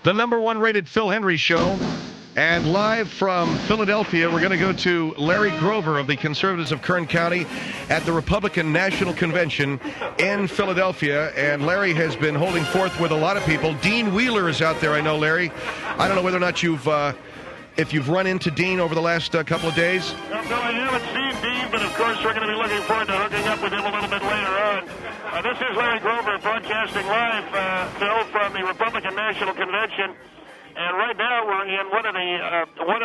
The #1 rated Phil Hendrie Show. And live from Philadelphia, we're going to go to Larry Grover of the Conservatives of Kern County at the Republican National Convention in Philadelphia. And Larry has been holding forth with a lot of people. Dean Wheeler is out there, I know, Larry. I don't know whether or not if you've run into Dean over the last couple of days. No, I haven't seen Dean, but of course we're going to be looking forward to hooking up with him a little bit later on. This is Larry Grover broadcasting live, Phil, from the Republican National Convention. And right now we're in one of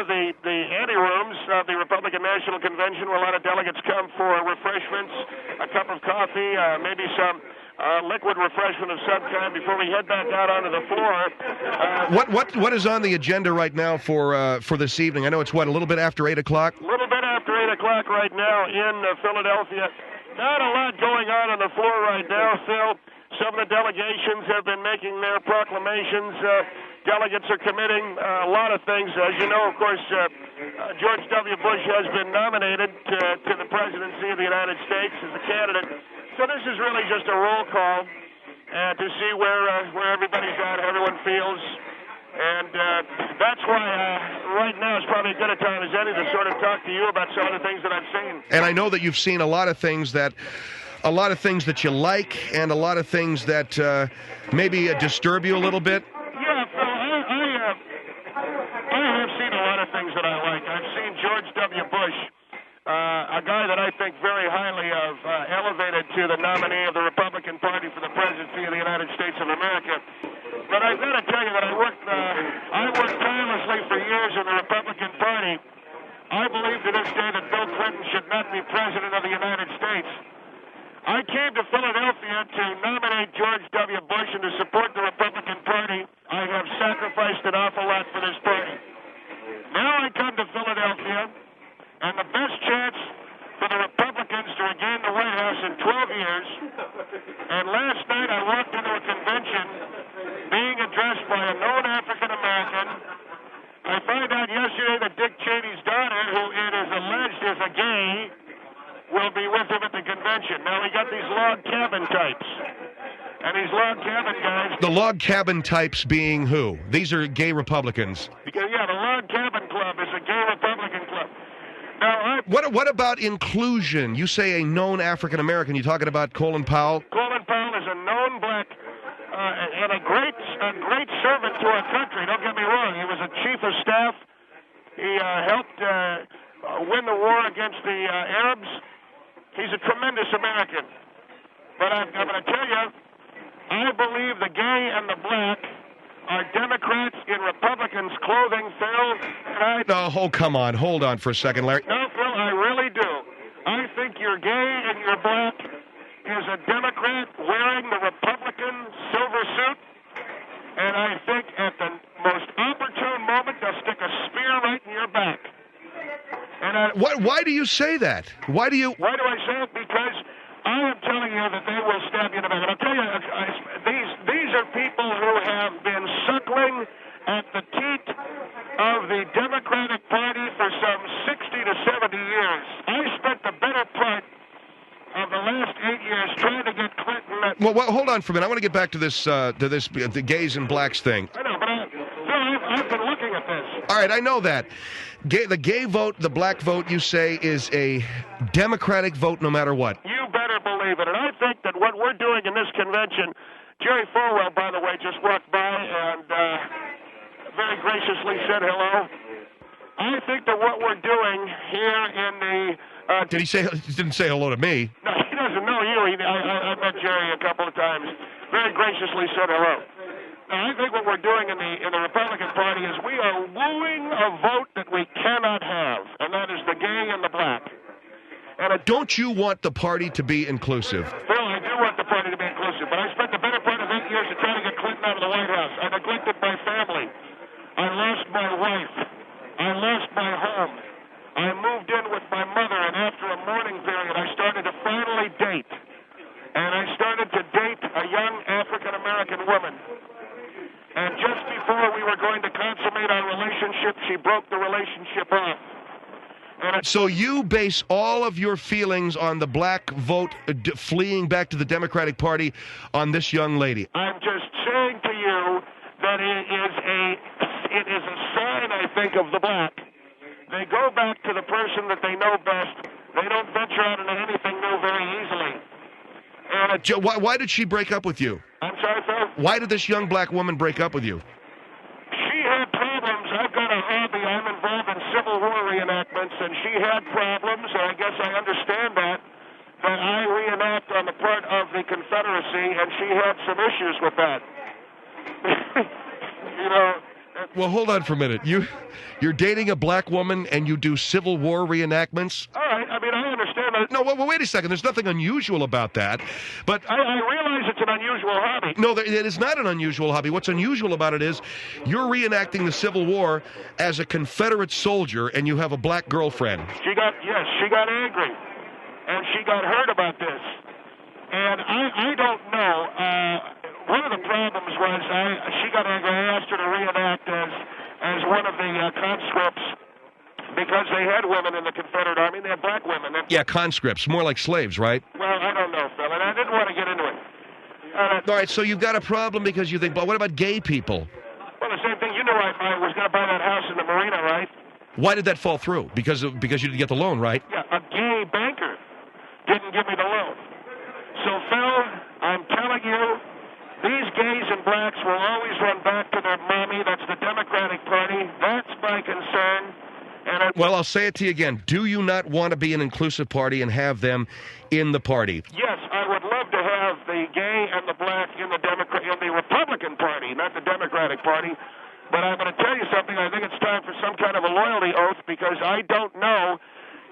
the ante rooms of the Republican National Convention, where a lot of delegates come for refreshments, a cup of coffee, maybe some liquid refreshment of some kind before we head back out onto the floor. What is on the agenda right now for this evening? I know it's a little bit after 8 o'clock. A little bit after 8 o'clock right now in Philadelphia. Not a lot going on the floor right now, Phil. Some of the delegations have been making their proclamations. Delegates are committing a lot of things. As you know, of course, George W. Bush has been nominated to the presidency of the United States as a candidate. So this is really just a roll call to see where everybody's at, how everyone feels. And that's why right now is probably as good a time as any to sort of talk to you about some of the things that I've seen. And I know that you've seen a lot of things that you like, and a lot of things that maybe disturb you a little bit. Yeah, Phil, I have seen a lot of things that I like. I've seen George W. Bush, a guy that I think very highly of, elevated to the nominee of the Republican Party for the presidency of the United States of America. But I've got to tell you that I worked tirelessly for years in the Republican Party. I believe to this day that Bill Clinton should not be president of the United States. I came to Philadelphia to nominate George W. Bush and to support the Republican Party. I have sacrificed an awful lot for this party. Now I come to Philadelphia, and the best chance for the Republicans to regain the White House in 12 years. And last night I walked into a convention being addressed by a known African American. I found out yesterday that Dick Cheney's daughter, who it is alleged is a gay, will be with him at the convention. Now, we got these log cabin types. And these log cabin guys... The log cabin types being who? These are gay Republicans. Yeah, the log cabin club is a gay Republican club. Now, What about inclusion? You say a known African American. You talking about Colin Powell? Colin Powell is a known black and a great servant to our country. Don't get me wrong. He was a chief of staff. He helped win the war against the Arabs. He's a tremendous American. But I'm going to tell you, I believe the gay and the black are Democrats in Republicans' clothing, Phil. Oh, come on. Hold on for a second, Larry. No, Phil, I really do. I think your gay and your black is a Democrat wearing the Republican silver suit. And I think at the most opportune moment, they'll stick a spear right in your back. And why do you say that? Why do I say it? Because I am telling you that they will stab you in the back. And I'll tell you, these are people who have been suckling at the teat of the Democratic Party for some 60 to 70 years. I spent the better part of the last 8 years trying to get Clinton... Well, hold on for a minute. I want to get back to the gays and blacks thing. I know, but I've been looking at this. All right, I know that. The gay vote, the black vote, you say, is a Democratic vote no matter what. You better believe it. And I think that what we're doing in this convention, Jerry Falwell, by the way, just walked by and very graciously said hello. I think that what we're doing here in the... He didn't say hello to me. No, he doesn't know you. I met Jerry a couple of times. Very graciously said hello. Now, I think what we're doing in the Republican Party is we are wooing a vote that we cannot have, and that is the gay and the black. And don't you want the party to be inclusive? Phil, I do want the party to be inclusive, but I spent the better part of 8 years trying to get Clinton out of the White House. I neglected my family. I lost my wife. I lost my home. I moved in with my mother, and after a mourning period, I started to finally date. And I started to date a young African-American woman. And just before we were going to consummate our relationship, she broke the relationship off. So you base all of your feelings on the black vote fleeing back to the Democratic Party on this young lady? I'm just saying to you that that it is a sign, I think, of the black. They go back to the person that they know best. They don't venture out into anything new very easily. And Joe, why did she break up with you? I'm sorry, Phil? Why did this young black woman break up with you? She had problems. I've got a hobby. I'm involved in Civil War reenactments, and she had problems, and I guess I understand that I reenact on the part of the Confederacy, and she had some issues with that. You know. Well, hold on for a minute. You're dating a black woman and you do Civil War reenactments? All right. I mean, I understand that. No, well, wait a second. There's nothing unusual about that. But I realize it's an unusual hobby. No, it is not an unusual hobby. What's unusual about it is you're reenacting the Civil War as a Confederate soldier and you have a black girlfriend. She got angry. And she got hurt about this. And I don't know. One of the problems was she got angry. I asked her to reenact as one of the conscripts because they had women in the Confederate Army. They had black women. Yeah, conscripts. More like slaves, right? Well, I don't know, Phil, and I didn't want to get into it. All right, so you've got a problem because you think, but what about gay people? Well, the same thing. You knew I was going to buy that house in the marina, right? Why did that fall through? Because you didn't get the loan, right? Yeah, a gay banker didn't give me the loan. So, Phil, I'm telling you, these gays and blacks will always run back to their mommy. That's the Democratic Party. That's my concern. Well, I'll say it to you again. Do you not want to be an inclusive party and have them in the party? Yes, I would love to have the gay and the black in the Republican Party, not the Democratic Party. But I'm going to tell you something. I think it's time for some kind of a loyalty oath because I don't know.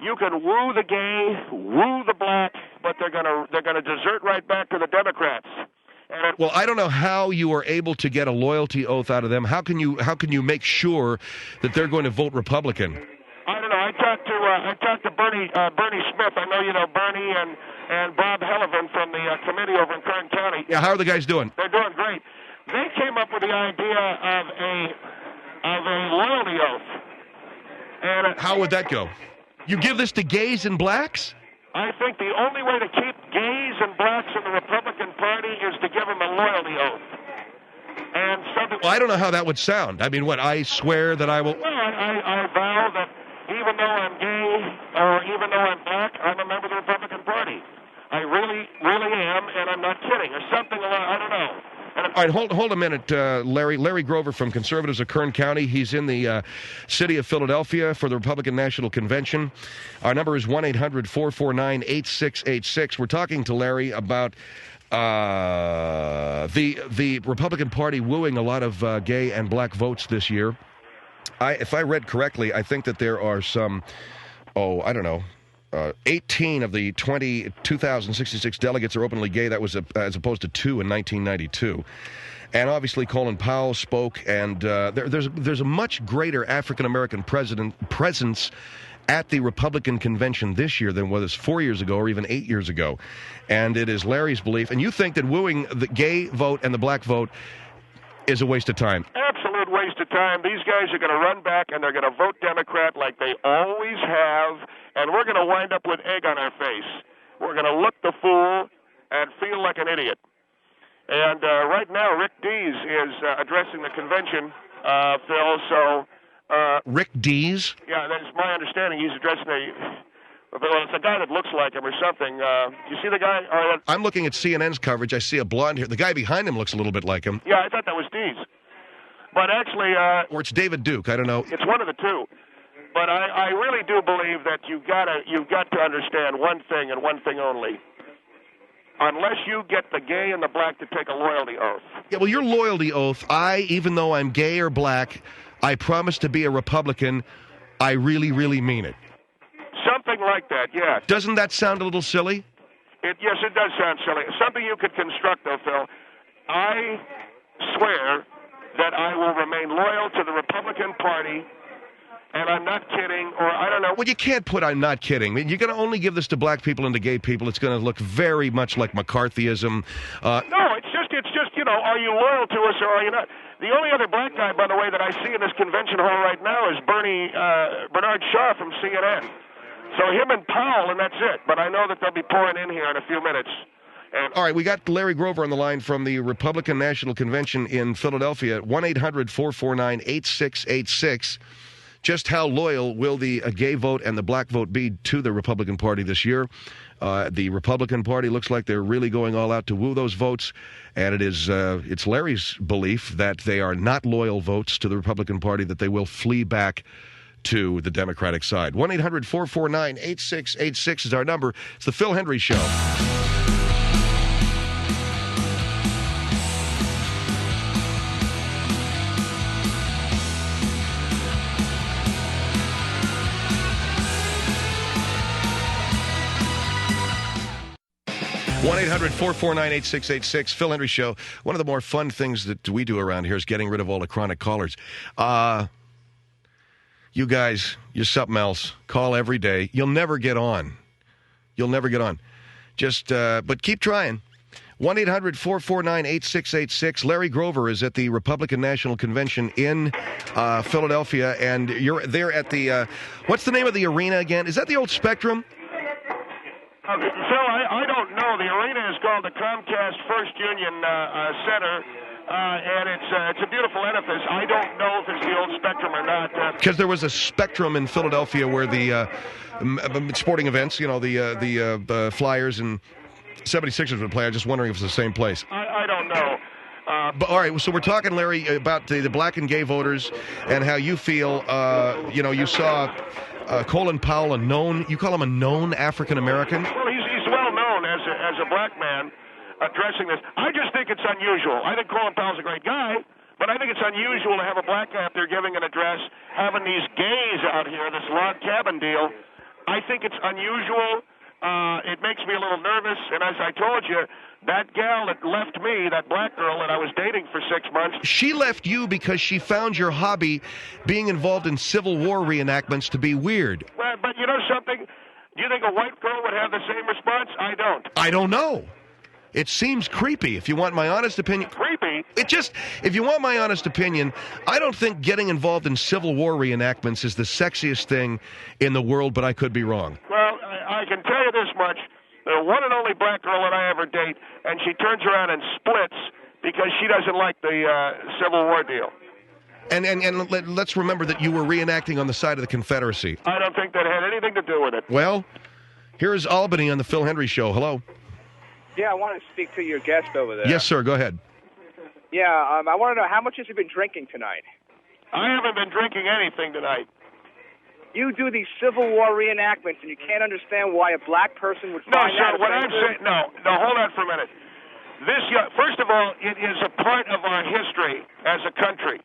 You can woo the gay, woo the black, but they're going to desert right back to the Democrats. Well, I don't know how you are able to get a loyalty oath out of them. How can you make sure that they're going to vote Republican? I don't know. I talked to Bernie Smith. I know you know Bernie and Bob Hellivan from the committee over in Kern County. Yeah, how are the guys doing? They're doing great. They came up with the idea of a loyalty oath. And how would that go? You give this to gays and blacks? I think the only way to keep gays and blacks in the Republican Party is to give them a loyalty oath. And well, I don't know how that would sound. I mean, what, I swear that I will... Well, I vow that even though I'm gay or even though I'm black, I'm a member of the Republican Party. I really, really am, and I'm not kidding. Or something along, I don't know. All right, hold a minute, Larry. Larry Grover from Conservatives of Kern County. He's in the city of Philadelphia for the Republican National Convention. Our number is 1-800-449-8686. We're talking to Larry about the Republican Party wooing a lot of gay and black votes this year. If I read correctly, I think that there are some, 18 of the 2,066 delegates are openly gay. That was as opposed to 2 in 1992. And obviously Colin Powell spoke, and there's a much greater African-American presence at the Republican convention this year than was 4 years ago or even 8 years ago. And it is Larry's belief. And you think that wooing the gay vote and the black vote is a waste of time? Absolute waste of time. These guys are going to run back and they're going to vote Democrat like they always have, and we're going to wind up with egg on our face. We're going to look the fool and feel like an idiot. And right now, Rick Dees is addressing the convention, Phil, so... Rick Dees? Yeah, that's my understanding. He's addressing it's a guy that looks like him or something. You see the guy? I'm looking at CNN's coverage. I see a blonde hair. The guy behind him looks a little bit like him. Yeah, I thought that was Dees. But actually... or it's David Duke. I don't know. It's one of the two. But I really do believe that you've got to understand one thing and one thing only. Unless you get the gay and the black to take a loyalty oath. Yeah, well, your loyalty oath, even though I'm gay or black, I promise to be a Republican, I really, really mean it. Something like that, yes. Doesn't that sound a little silly? Yes, it does sound silly. Something you could construct, though, Phil. I swear that I will remain loyal to the Republican Party, and I'm not kidding, or I don't know. Well, you can't put I'm not kidding. I mean, you're going to only give this to black people and to gay people. It's going to look very much like McCarthyism. No, it's just, are you loyal to us or are you not? The only other black guy, by the way, that I see in this convention hall right now is Bernard Shaw from CNN. So him and Powell, and that's it. But I know that they'll be pouring in here in a few minutes. And All right, we got Larry Grover on the line from the Republican National Convention in Philadelphia, 1-800-449-8686. Just how loyal will the gay vote and the black vote be to the Republican Party this year? The Republican Party looks like they're really going all out to woo those votes, and it's Larry's belief that they are not loyal votes to the Republican Party, that they will flee back to the Democratic side. 1-800-449-8686 is our number. It's the Phil Hendrie Show. 1-800-449-8686, Phil Hendrie Show. One of the more fun things that we do around here is getting rid of all the chronic callers. You guys, you're something else. Call every day. You'll never get on. You'll never get on. But keep trying. 1-800-449-8686. Larry Grover is at the Republican National Convention in Philadelphia, and you're there at the, what's the name of the arena again? Is that the old Spectrum? Phil, I don't know. The arena is called the Comcast First Union Center, and it's a beautiful edifice. I don't know if it's the old Spectrum or not. Because there was a Spectrum in Philadelphia where the sporting events, the Flyers and 76ers would play. I'm just wondering if it's the same place. I don't know. But all right, so we're talking, Larry, about the black and gay voters and how you feel. You saw Colin Powell, you call him a known African American? Well, he's well known as a black man addressing this. I just think it's unusual. I think Colin Powell's a great guy, but I think it's unusual to have a black guy up there giving an address, having these gays out here, this log cabin deal. I think it's unusual. It makes me a little nervous, and as I told you, that gal that left me, that black girl that I was dating for 6 months. She left you because she found your hobby, being involved in Civil War reenactments, to be weird. Well, but you know something? Do you think a white girl would have the same response? I don't. I don't know. It seems creepy, if you want my honest opinion. Creepy? If you want my honest opinion, I don't think getting involved in Civil War reenactments is the sexiest thing in the world, but I could be wrong. Well, I can tell you this much. The one and only black girl that I ever date, and she turns around and splits because she doesn't like the Civil War deal. And let's remember that you were reenacting on the side of the Confederacy. I don't think that had anything to do with it. Well, here's Albany on the Phil Hendrie Show. Hello. Yeah, I want to speak to your guest over there. Yes, sir. Go ahead. Yeah, I want to know, how much has he been drinking tonight? I haven't been drinking anything tonight. You do these Civil War reenactments, and you can't understand why a black person would find that what I'm offensive? saying, no, hold on for a minute. First of all, it is a part of our history as a country.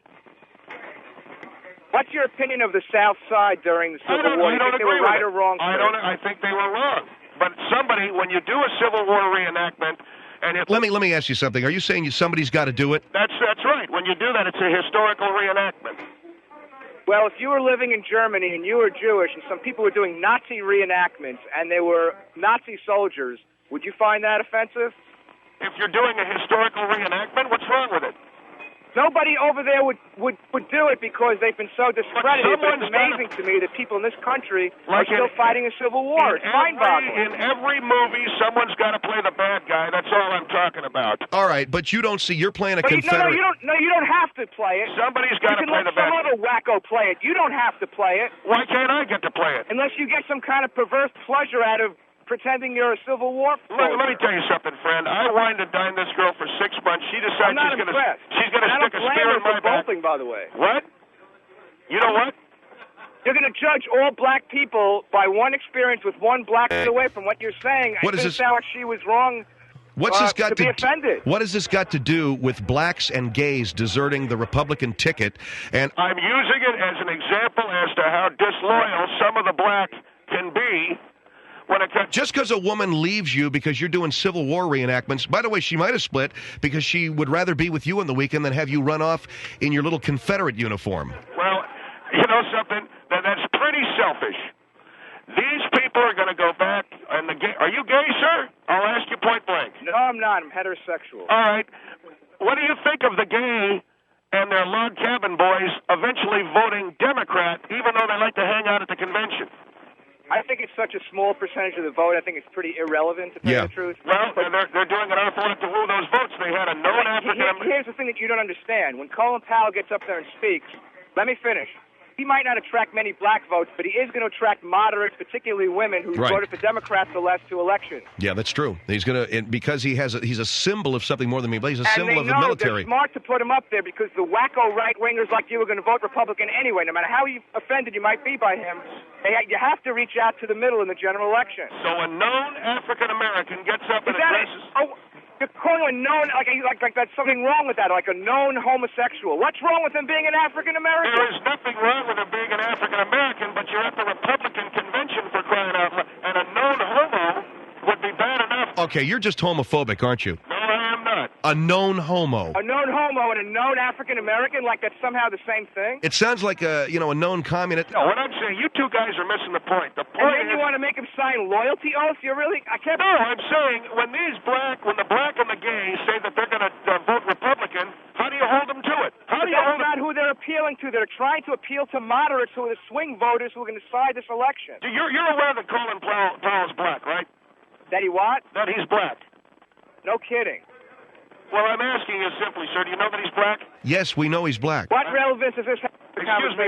What's your opinion of the South Side during the Civil War? I don't think agree they were with right it. or wrong? I think they were wrong. But somebody, when you do a Civil War reenactment, and let me ask you something. Are you saying somebody's got to do it? That's right. When you do that, it's a historical reenactment. Well, if you were living in Germany and you were Jewish and some people were doing Nazi reenactments and they were Nazi soldiers, would you find that offensive? If you're doing a historical reenactment, what's wrong with it? Nobody over there would do it because they've been so discredited. But it's amazing to me that people in this country are still fighting a civil war. It's mind-boggling. In every movie, someone's got to play the bad guy. That's all I'm talking about. All right, but you don't see. You're playing a Confederate. No, you don't have to play it. Somebody's got to play the bad guy. You can let some other wacko play it. You don't have to play it. Why can't I get to play it? Unless you get some kind of perverse pleasure out of pretending you're a Civil War soldier. Let me tell you something, friend. I wined and dined this girl for 6 months. She decides she's going to stick a spear in my back. By the way. What? You know what? You're going to judge all black people by one experience with one black away from what you're saying. What I is think this? Alex, she was wrong. What's this got to be offended? What has this got to do with blacks and gays deserting the Republican ticket? And I'm using it as an example as to how disloyal some of the black can be. Just because a woman leaves you because you're doing Civil War reenactments, by the way, she might have split because she would rather be with you on the weekend than have you run off in your little Confederate uniform. Well, you know something? That's pretty selfish. These people are going to go back. Are you gay, sir? I'll ask you point blank. No, I'm not. I'm heterosexual. All right. What do you think of the gay and their log cabin boys eventually voting Democrat, even though they like to hang out at the convention? I think it's such a small percentage of the vote. I think it's pretty irrelevant, to tell you the truth. Well, they're doing an awful lot to rule those votes. They had a known African. Here's the thing that you don't understand. When Colin Powell gets up there and speaks, let me finish. He might not attract many black votes, but he is going to attract moderates, particularly women who voted for Democrats the last two elections. Yeah, that's true. He's going to, because he's a symbol of something more than me. He's a symbol of the They're military. smart to put him up there because the wacko right-wingers like you are going to vote Republican anyway. No matter how offended you might be by him, you have to reach out to the middle in the general election. So a known African-American gets up and addresses... You're calling him a known, like that's something wrong with that, like a known homosexual. What's wrong with him being an African-American? There is nothing wrong with him being an African-American, but you're at the Republican convention for crying out loud, and a known homo would be bad enough. Okay, you're just homophobic, aren't you? No, I am not. A known homo. A known homo and a known African-American, like that's somehow the same thing? It sounds like a known communist. No, what I'm saying, you two guys are missing the point. The point and then you want to make him sign loyalty oaths? I can't... No, I'm saying, when the black and the gay say that they're going to vote Republican, how do you hold them to it? That's not who they're appealing to. They're trying to appeal to moderates who are the swing voters who are going to decide this election. You're aware that Colin Powell's black, right? That he what? That he's black. No kidding. Well, I'm asking you simply, sir, do you know that he's black? Yes, we know he's black. What relevance does this have? Excuse me,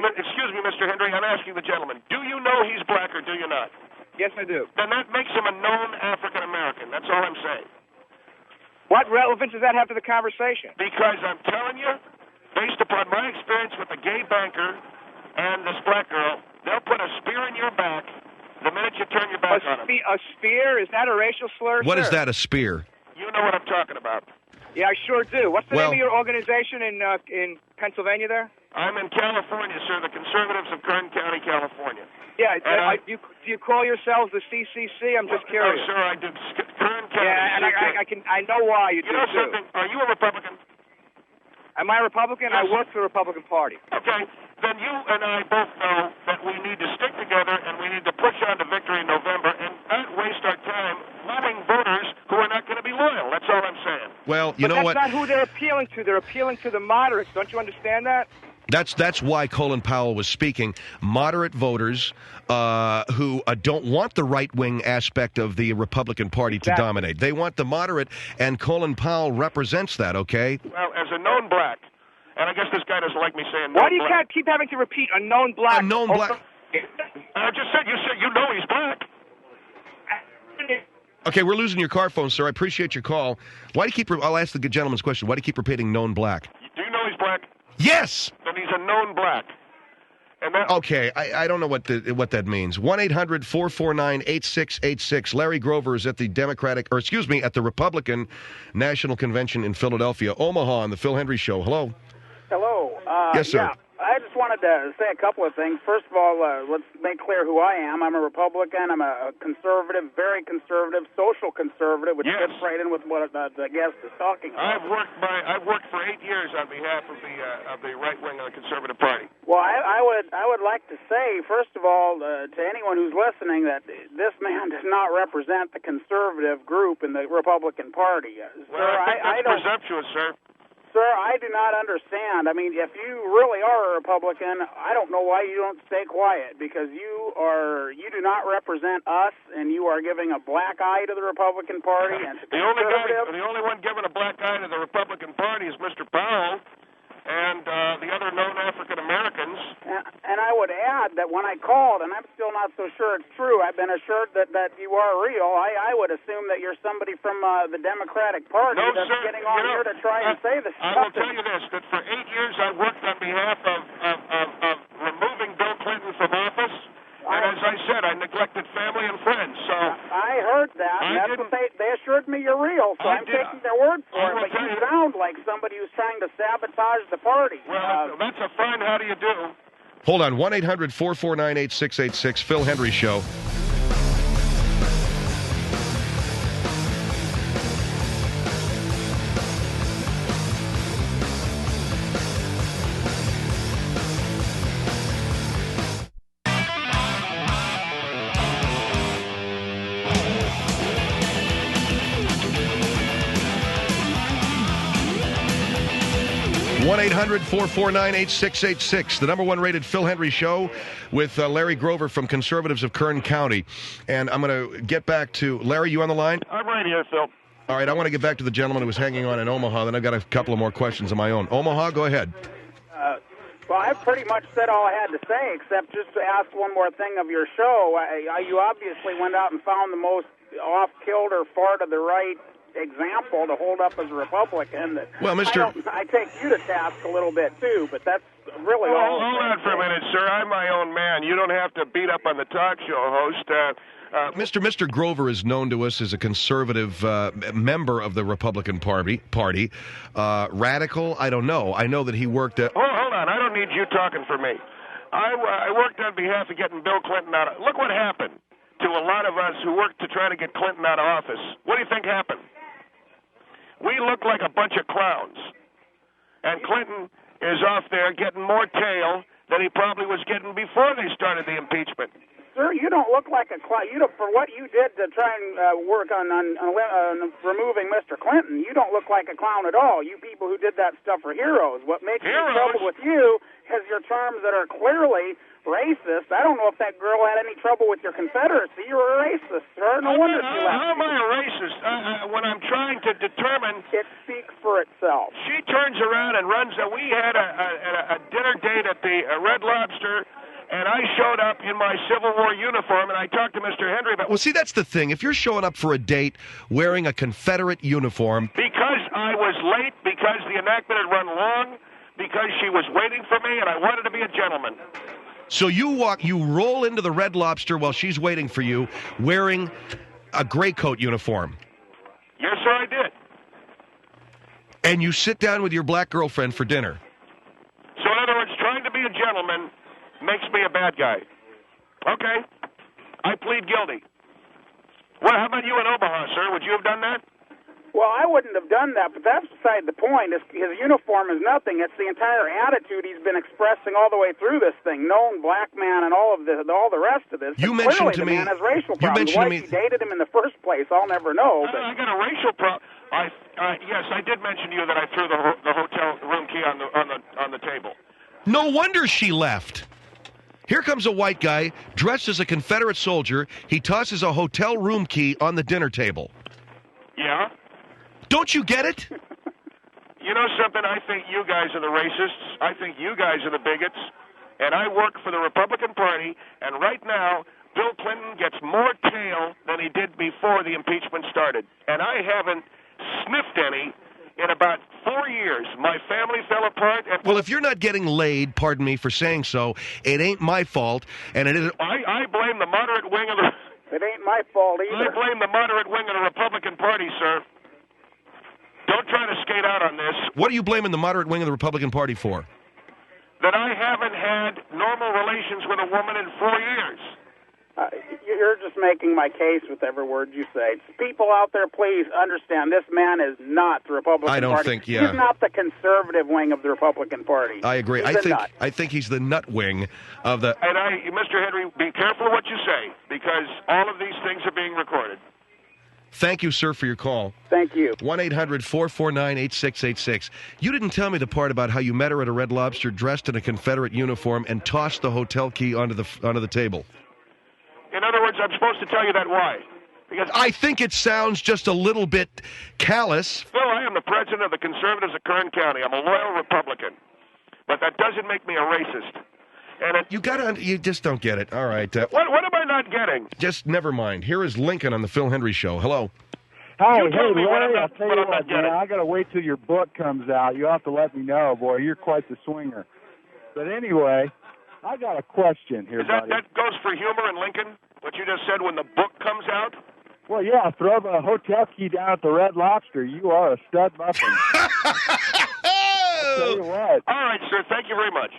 Mr. Hendrie, I'm asking the gentleman. Do you know he's black or do you not? Yes, I do. Then that makes him a known African-American. That's all I'm saying. What relevance does that have to the conversation? Because I'm telling you, based upon my experience with the gay banker and this black girl, they'll put a spear in your back the minute you turn your back on them. A spear? Is that a racial slur? What is that, a spear? You know what I'm talking about. Yeah, I sure do. What's the name of your organization in Pennsylvania there? I'm in California, sir, the Conservatives of Kern County, California. Yeah, do you call yourselves the CCC? I'm just curious. Oh, sir, I do. Kern County. Yeah, and I know why you do. You know something? Are you a Republican? Am I a Republican? Yes. I work for the Republican Party. Okay, then you and I both know that we need to stick together and we need to push on to victory in November and not waste our time moving voters who are not going to be loyal. That's all I'm saying. Well, you know what? That's not who they're appealing to. They're appealing to the moderates. Don't you understand that? That's why Colin Powell was speaking. Moderate voters who don't want the right-wing aspect of the Republican Party to dominate. They want the moderate, and Colin Powell represents that, okay? Well, as a known black, and I guess this guy doesn't like me saying known black. Why do you keep having to repeat a known black? A known black. I just said, you know he's black. Okay, we're losing your car phone, sir. I appreciate your call. Why do you keep... I'll ask the good gentleman's question. Why do you keep repeating known black? Do you know he's black? Yes! Then he's a known black. And that... Okay, I don't know what that means. 1-800-449-8686. Larry Grover is at the at the Republican National Convention in Philadelphia. Omaha on the Phil Hendrie Show. Hello. Hello. Yes, sir. Yeah, I just wanted to say a couple of things. First of all, let's make clear who I am. I'm a Republican. I'm a conservative, very conservative, social conservative, which fits right in with what the guest is talking about. I've worked for 8 years on behalf of the right wing of the Conservative Party. Well, I would like to say, first of all, to anyone who's listening, that this man does not represent the conservative group in the Republican Party. Well, I think that's presumptuous, sir. Sir, I do not understand. I mean, if you really are a Republican, I don't know why you don't stay quiet, because you do not represent us, and you are giving a black eye to the Republican Party. And the only one giving a black eye to the Republican Party is Mr. Powell and the other known African Americans. And I would add that when I called, and I'm still not so sure it's true, I've been assured that you are real. I would assume that you're somebody from the Democratic Party that's getting on here to try and say this stuff. I will tell you this, that for 8 years I worked on behalf of removing Bill Clinton from office. And as I said, I neglected family and friends. So I heard that. That's what they assured me you're real, so I'm taking their word for it. But you sound like somebody who's trying to sabotage the party. Well, that's a fine how do you do. Hold on, 1-800-449-8686, Phil Hendrie Show. 1-800-449-8686, the number one rated Phil Hendrie show with Larry Grover from Conservatives of Kern County. And I'm going to get back to Larry. You on the line? I'm right here, Phil. All right, I want to get back to the gentleman who was hanging on in Omaha. Then I've got a couple of more questions of my own. Omaha, go ahead. Well, I've pretty much said all I had to say, except just to ask one more thing of your show. You obviously went out and found the most off-kilter, far-to-the-right example to hold up as a Republican. Well, Mr. I take you to task a little bit, too, but that's really all. Hold on for a minute, sir. I'm my own man. You don't have to beat up on the talk show host. Mr. Grover is known to us as a conservative member of the Republican Party. Radical? I don't know. I know that he worked at... Hold on. I don't need you talking for me. I worked on behalf of getting Bill Clinton out of... Look what happened to a lot of us who worked to try to get Clinton out of office. What do you think happened? We look like a bunch of clowns. And Clinton is off there getting more tail than he probably was getting before they started the impeachment. Sir, you don't look like a clown. For what you did to try and work on removing Mr. Clinton, you don't look like a clown at all. You people who did that stuff are heroes. What makes me trouble with you is your terms that are clearly racist. I don't know if that girl had any trouble with your Confederacy. You're a racist, sir. No wonder she left. How am I a racist? When I'm trying to determine... It speaks for itself. She turns around and runs... we had a dinner date at the Red Lobster... And I showed up in my Civil War uniform, and I talked to Mr. Hendrie about... Well, see, that's the thing. If you're showing up for a date wearing a Confederate uniform... Because I was late, because the enactment had run long, because she was waiting for me, and I wanted to be a gentleman. So you roll into the Red Lobster while she's waiting for you, wearing a gray coat uniform. Yes, sir, I did. And you sit down with your black girlfriend for dinner. So, in other words, trying to be a gentleman... makes me a bad guy. Okay. I plead guilty. Well, how about you in Omaha, sir? Would you have done that? Well, I wouldn't have done that, but that's beside the point. His uniform is nothing. It's the entire attitude he's been expressing all the way through this thing. Known black man and all the rest of this. You mentioned to me... the man has racial problems. Why he dated him in the first place, I'll never know. But I got a racial problem. Yes, I did mention to you that I threw the hotel room key on the table. No wonder she left. Here comes a white guy dressed as a Confederate soldier. He tosses a hotel room key on the dinner table. Yeah? Don't you get it? You know something? I think you guys are the racists. I think you guys are the bigots. And I work for the Republican Party, and right now, Bill Clinton gets more tail than he did before the impeachment started. And I haven't sniffed any in about 4 years. My family fell apart. Well, if you're not getting laid, pardon me for saying so, it ain't my fault, and it isn't... I blame the moderate wing of the... It ain't my fault either. I blame the moderate wing of the Republican Party, sir. Don't try to skate out on this. What are you blaming the moderate wing of the Republican Party for? That I haven't had normal relations with a woman in 4 years. You're just making my case with every word you say. People out there, please understand, this man is not the Republican Party. I don't think, yeah. He's not the conservative wing of the Republican Party. I agree. I think he's the nut wing of the... And Mr. Hendrie, be careful what you say, because all of these things are being recorded. Thank you, sir, for your call. Thank you. 1-800-449-8686. You didn't tell me the part about how you met her at a Red Lobster dressed in a Confederate uniform and tossed the hotel key onto the table. In other words, I'm supposed to tell you that why? Because I think it sounds just a little bit callous. Phil, I am the president of the Conservatives of Kern County. I'm a loyal Republican. But that doesn't make me a racist. And you just don't get it. All right. What am I not getting? Just never mind. Here is Lincoln on the Phil Hendrie Show. Hello. Hi, Larry, I'll tell you what, man, I got to wait till your book comes out. You have to let me know, boy. You're quite the swinger. But anyway, I got a question here, buddy. That goes for humor in Lincoln, what you just said when the book comes out? Well, yeah, throw the hotel key down at the Red Lobster. You are a stud muffin. I'll tell you what. All right, sir. Thank you very much.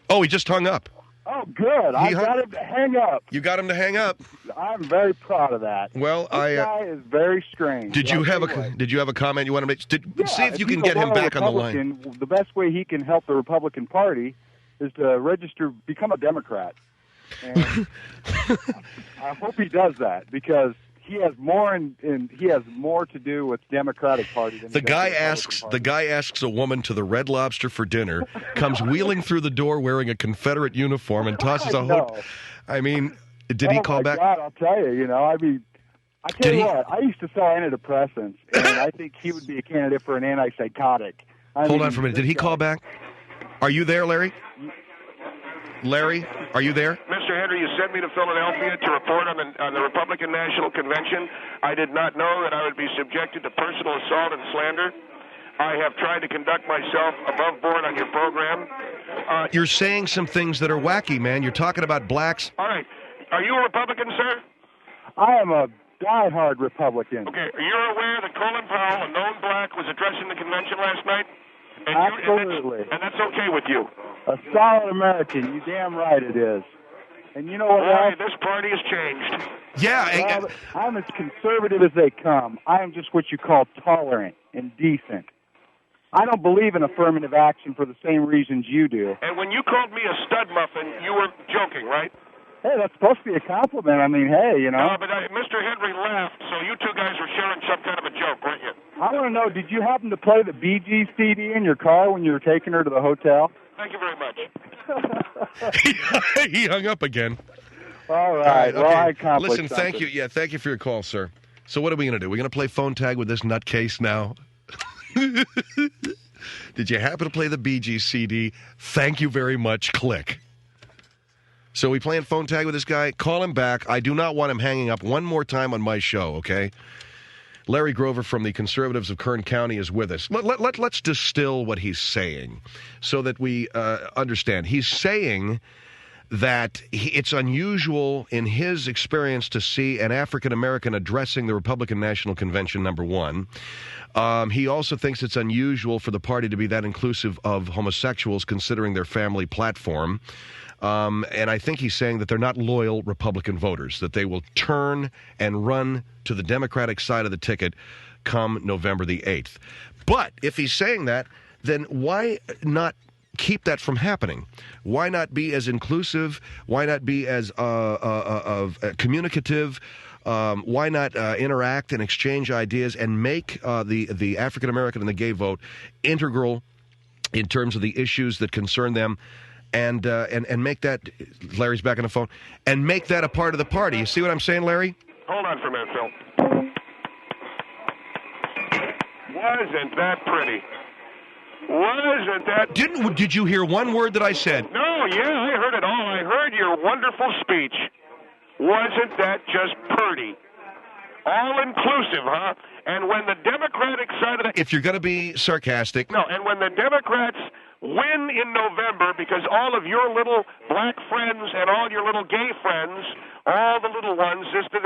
Well, he just hung up. Oh, good. I got him to hang up. You got him to hang up. I'm very proud of that. Well, this guy is very strange. Did you have a comment you want to make? See if you can get him back on the line. The best way he can help the Republican Party is to become a Democrat. And I hope he does that, because he has more he has more to do with Democratic Party than the guy asks. The guy asks a woman to the Red Lobster for dinner, comes wheeling through the door wearing a Confederate uniform, and tosses a hook. I mean, did he call back? God, I'll tell you. I tell you what. I used to sell antidepressants, and I think he would be a candidate for an antipsychotic. Hold on for a minute. Did he call back? Are you there, Larry? Larry, are you there? Mr. Hendrie, you sent me to Philadelphia to report on the Republican National Convention. I did not know that I would be subjected to personal assault and slander. I have tried to conduct myself above board on your program. You're saying some things that are wacky, man. You're talking about blacks. All right. Are you a Republican, sir? I am a diehard Republican. Okay. You're aware that Colin Powell, a known black, was addressing the convention last night? Absolutely. And that's okay with you? A solid American. You damn right it is. And you know what else? This party has changed. Yeah. Well, I'm as conservative as they come. I am just what you call tolerant and decent. I don't believe in affirmative action for the same reasons you do. And when you called me a stud muffin, you were joking, right? Hey, that's supposed to be a compliment. I mean, hey, No, but Mr. Hendrie laughed, so you two guys were sharing some kind of a joke, weren't you? I want to know, did you happen to play the Bee Gees CD in your car when you were taking her to the hotel? Thank you very much. He hung up again. All right. Well, I accomplished Listen, thank you. Yeah, thank you for your call, sir. So what are we going to do? We're going to play phone tag with this nutcase now? Did you happen to play the Bee Gees CD? Thank you very much. Click. So we playing phone tag with this guy? Call him back. I do not want him hanging up one more time on my show, okay? Larry Grover from the Conservatives of Kern County is with us. Let's distill what he's saying so that we understand. He's saying that it's unusual in his experience to see an African-American addressing the Republican National Convention, number one. He also thinks it's unusual for the party to be that inclusive of homosexuals considering their family platform. And I think he's saying that they're not loyal Republican voters, that they will turn and run to the Democratic side of the ticket come November the 8th. But if he's saying that, then why not keep that from happening? Why not be as inclusive? Why not be as communicative? Why not interact and exchange ideas and make the African American and the gay vote integral in terms of the issues that concern them? And make that, Larry's back on the phone, and make that a part of the party. You see what I'm saying, Larry? Hold on for a minute, Phil. Wasn't that pretty? Wasn't that... Did you hear one word that I said? No, yeah, I heard it all. I heard your wonderful speech. Wasn't that just pretty? All-inclusive, huh? And when the Democratic side of the... If you're going to be sarcastic... No, and when the Democrats win in November, because all of your little black friends and all your little gay friends, all the little ones...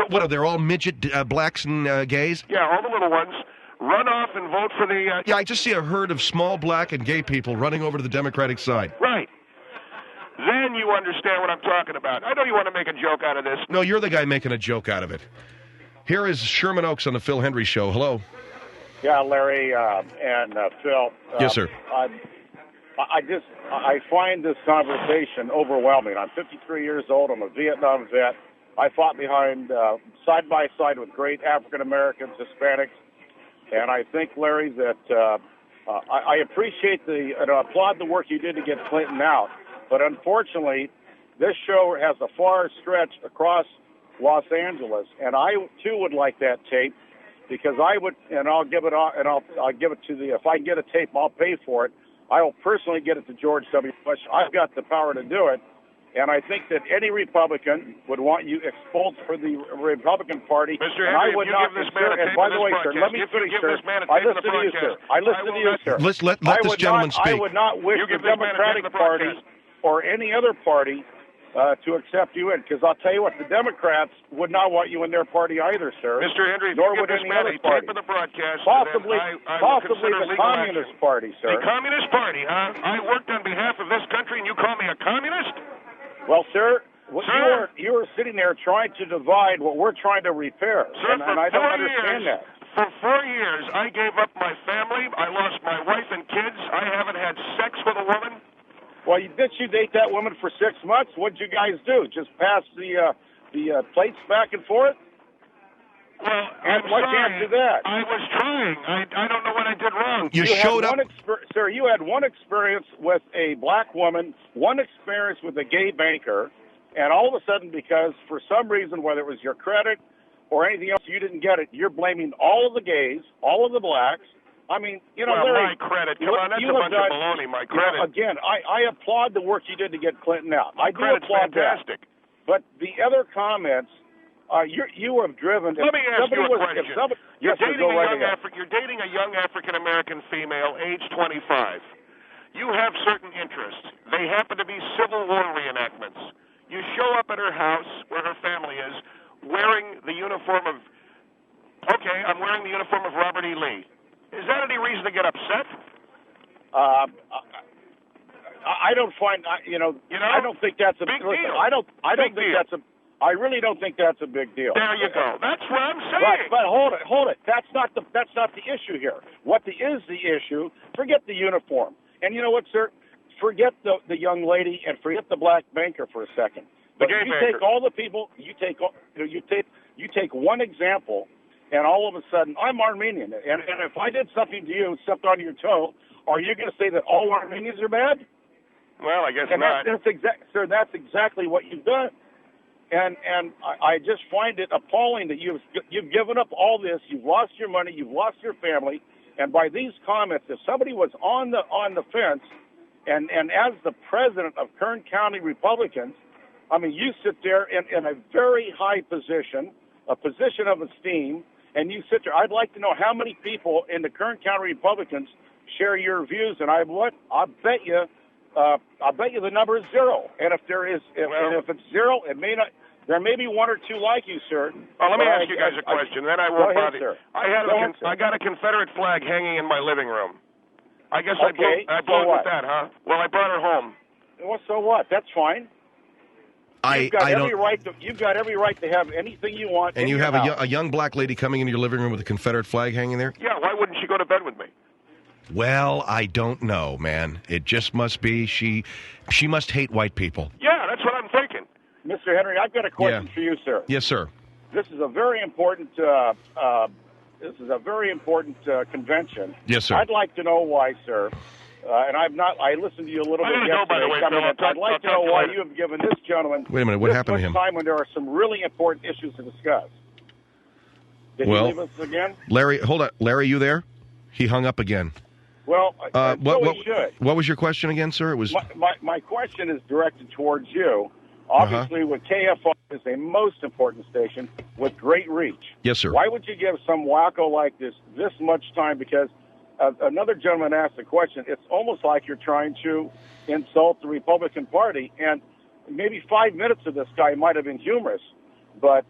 What, are they all midget blacks and gays? Yeah, all the little ones run off and vote for the... Yeah, I just see a herd of small black and gay people running over to the Democratic side. Right. Then you understand what I'm talking about. I know you want to make a joke out of this. No, you're the guy making a joke out of it. Here is Sherman Oaks on the Phil Hendrie Show. Hello. Yeah, Larry and Phil. Yes, sir. I find this conversation overwhelming. I'm 53 years old. I'm a Vietnam vet. I fought behind side by side with great African Americans, Hispanics, and I think, Larry, that I appreciate and applaud the work you did to get Clinton out. But unfortunately, this show has a far stretch across Los Angeles, and I too would like that tape, because I would, and I'll give it, and I'll give it to if I get a tape, I'll pay for it. I will personally get it to George W. Bush. I've got the power to do it, and I think that any Republican would want you expelled for the Republican Party. Mr. Hendrie, I would if you give this man a tape by the way, broadcast, sir, let me finish, sir. I listen to you, sir. I listen to you, sir. Let this gentleman speak. I would not wish the Democratic Party or any other party to accept you in, because I'll tell you what, the Democrats would not want you in their party either, sir. Mr. Hendrie, nor you would give this any man other a party. tape of the broadcast, possibly the Communist Party, sir. The Communist Party, huh? I worked on behalf of this country, and you call me a communist? Well, sir, you were sitting there trying to divide what we're trying to repair, sir, and I don't understand that. For 4 years, I gave up my family. I lost my wife and kids. I haven't had sex with a woman. Well, did you date that woman for 6 months? What'd you guys do? Just pass the plates back and forth? Well, And what can't do that? I was trying. I don't know what I did wrong. You showed up. Sir, you had one experience with a black woman, one experience with a gay banker, and all of a sudden, because for some reason, whether it was your credit or anything else, you didn't get it, you're blaming all of the gays, all of the blacks. I mean, well, Larry, my credit. Come on, that's a bunch of baloney. My credit. Again, I applaud the work you did to get Clinton out. I do credit's applaud fantastic. that. But the other comments, you have driven. Let me ask you a question. You're You're dating a young African American female, age 25. You have certain interests. They happen to be Civil War reenactments. You show up at her house, where her family is, wearing the uniform of. Okay, I'm wearing the uniform of Robert E. Lee. Is that any reason to get upset? I don't find. I don't think that's a big deal. I really don't think that's a big deal. There you go. That's what I'm saying. But hold it. That's not the issue here. What is the issue? Forget the uniform. And you know what, sir? Forget the young lady and forget the black banker for a second. But the gay you banker. take all the people. You take one example, and all of a sudden I'm Armenian. And if I did something to you, stepped on your toe, are you going to say that all Armenians are bad? Well, I guess not. Sir, that's exactly what you've done. And I just find it appalling that you've given up all this. You've lost your money. You've lost your family. And by these comments, if somebody was on the fence, and as the president of Kern County Republicans, I mean, you sit there in a very high position, a position of esteem, and you sit there. I'd like to know how many people in the Kern County Republicans share your views, and I bet you the number is zero. And if if it's zero, it may not. There may be one or two like you, sir. Well, let me ask you guys a question. Then I won't bother you. I got a Confederate flag hanging in my living room. I guess I blew it with that, huh? Well, I brought her home. Well, so what? That's fine. You've got every right to have anything you want. And you have a young black lady coming into your living room with a Confederate flag hanging there? Yeah, why wouldn't she go to bed with me? Well, I don't know, man. It just must be she must hate white people. Yeah, that's what I'm thinking. Mr. Hendrie, I've got a question for you, sir. Yes, sir. This is a very important convention. Yes, sir. I'd like to know why, sir. And I listened to you a little bit yesterday. By the way, Phil, I'd like to know why you have given this gentleman. Wait a minute. What happened to him? Time when there are some really important issues to discuss. Did he leave us again? Larry, hold on. Larry, you there? He hung up again. Well, he should. What was your question again, sir? It was my question is directed towards you. Obviously, with KFR is a most important station with great reach. Yes, sir. Why would you give some wacko like this much time? Because another gentleman asked a question. It's almost like you're trying to insult the Republican Party. And maybe 5 minutes of this guy might have been humorous, but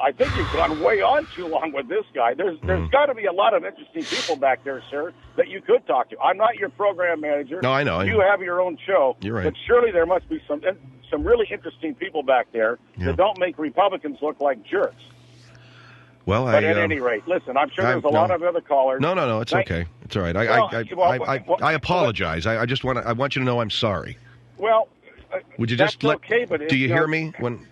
I think you've gone way on too long with this guy. There's got to be a lot of interesting people back there, sir, that you could talk to. I'm not your program manager. No, I know. You have your own show. You're right. But surely there must be some really interesting people back there that don't make Republicans look like jerks. Well, but at any rate, listen, I'm sure there's a lot of other callers. No, it's okay. It's all right. I apologize. I want you to know I'm sorry. Well, would you just let? Okay, but do you hear me when?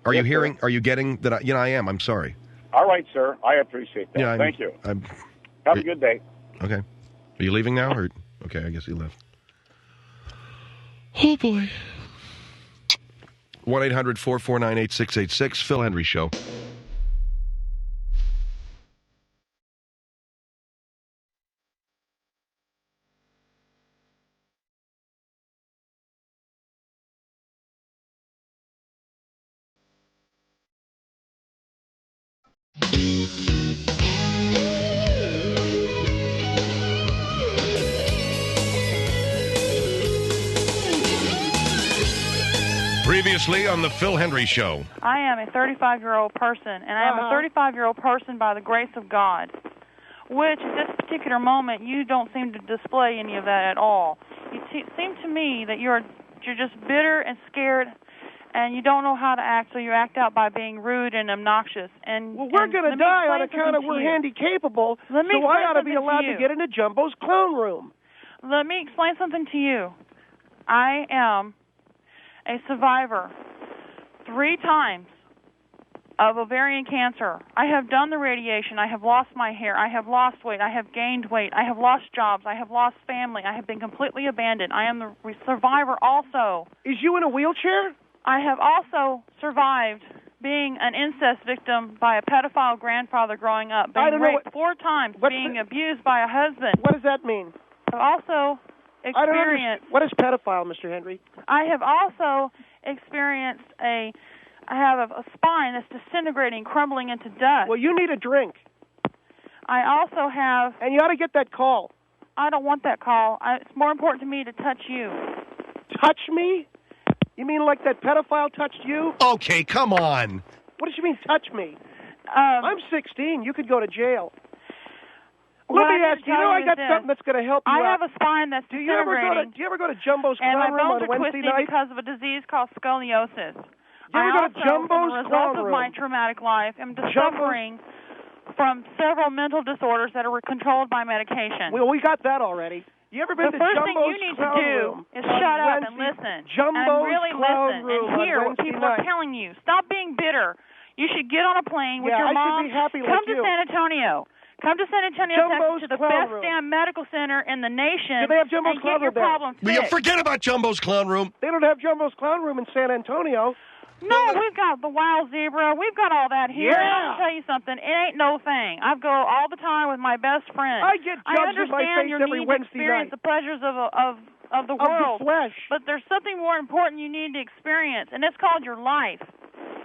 Are you hearing? Sir. Are you getting that? I am. I'm sorry. All right, sir. I appreciate that. Yeah, thank you. Have a good day. Okay. Are you leaving now? Or okay, I guess he left. Oh boy. 1-800-449-8686. Phil Hendrie Show. Previously on the Phil Hendrie Show. I am a 35-year-old person, and I am a 35-year-old person by the grace of God, which at this particular moment you don't seem to display any of that at all. It seems to me that you're just bitter and scared, and you don't know how to act, so you act out by being rude and obnoxious. Well, we're going to die on account of we're handy-capable, so I ought to be allowed to get into Jumbo's clone room. Let me explain something to you. I am a survivor 3 times of ovarian cancer. I have done the radiation. I have lost my hair. I have lost weight. I have gained weight. I have lost jobs. I have lost family. I have been completely abandoned. I am the survivor also. Is you in a wheelchair? I have also survived being an incest victim by a pedophile grandfather growing up, being raped 4 times, being abused by a husband. What does that mean? I've also experienced... What is pedophile, Mr. Hendrie? I have also experienced I have a spine that's disintegrating, crumbling into dust. Well, you need a drink. I also have... And you ought to get that call. I don't want that call. It's more important to me to touch you. Touch me? You mean like that pedophile touched you? Okay, come on. What does you mean, touch me? I'm 16. You could go to jail. Let me ask you, I got something that's going to help you out. I have a spine that's disintegrating. Do you ever go to Jumbo's Clown Room on Wednesday night? And my bones are twisting because of a disease called scoliosis. You ever go to Jumbo's as a result Clown of Room? my traumatic life, am suffering from several mental disorders that are controlled by medication. Well, we got that already. You ever been to Jumbo's Clown Room? The first thing you need to do is shut up and listen. Jumbo's really Clown listen Room and hear what people are telling you. Stop being bitter. You should get on a plane with your mom. I should be happy Come with you. to San Antonio. Come to San Antonio, Texas, to the best damn medical center in the nation. Do they have Jumbo's Clown Room there? Forget about Jumbo's Clown Room. They don't have Jumbo's Clown Room in San Antonio. No, we've got the Wild Zebra. We've got all that here. Yeah. I'll tell you something. It ain't no thing. I go all the time with my best friend. I get jobs in my face every Wednesday night. I understand your need to experience the pleasures of the world. Of the flesh. But there's something more important you need to experience, and it's called your life.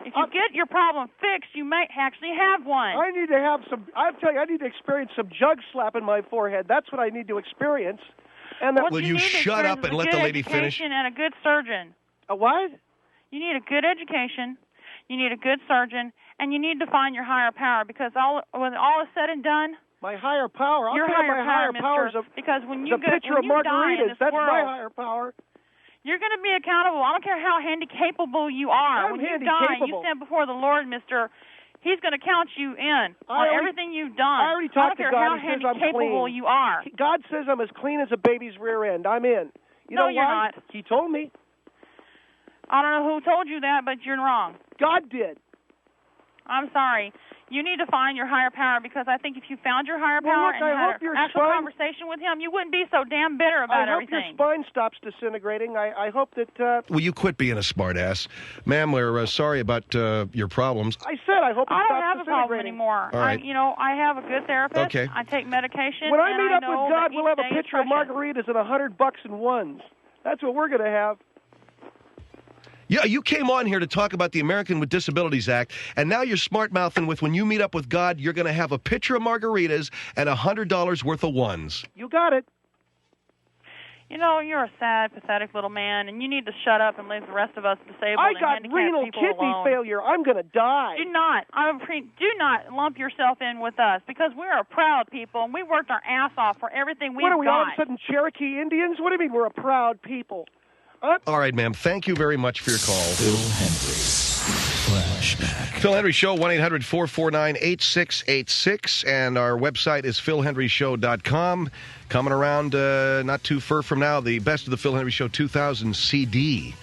If you get your problem fixed, you might actually have one. I need to have some. I tell you, I need to experience some jug slap in my forehead. That's what I need to experience. And will you shut up and let the lady finish? And a good surgeon. A what? You need a good education, you need a good surgeon, and you need to find your higher power, because when all is said and done, my higher power. Your higher power is because when you die in this that's world, my higher power. You're going to be accountable. I don't care how handy-capable you are. I'm when you die, you stand before the Lord, mister. He's going to count you in on everything you've done. I already talked to God. I don't care how handy-capable you are. God says I'm as clean as a baby's rear end. I'm in. You know why? You're not. He told me. I don't know who told you that, but you're wrong. God did. I'm sorry. You need to find your higher power, because I think if you found your higher power and you had an actual conversation with him, you wouldn't be so damn bitter about everything. I hope your spine stops disintegrating. I hope that... Will you quit being a smartass? Ma'am, we're sorry about your problems. I said I hope it stops disintegrating. I don't have a problem anymore. All right. I have a good therapist. Okay. I take medication. When I meet up with God, we'll have a picture of margaritas and $100 in ones. That's what we're going to have. Yeah, you came on here to talk about the American with Disabilities Act, and now you're smart-mouthing with when you meet up with God, you're going to have a pitcher of margaritas and $100 worth of ones. You got it. You know, you're a sad, pathetic little man, and you need to shut up and leave the rest of us disabled and handicapped people alone. I got renal kidney failure. I'm going to die. Do not lump yourself in with us, because we're a proud people, and we worked our ass off for everything we've got. What are we, all of a sudden Cherokee Indians? What do you mean we're a proud people? All right, ma'am. Thank you very much for your call. Phil Hendrie's Flashback. Phil Hendrie Show, 1-800-449-8686. And our website is philhendrieshow.com. Coming around not too far from now, the Best of the Phil Hendrie Show 2000 CD.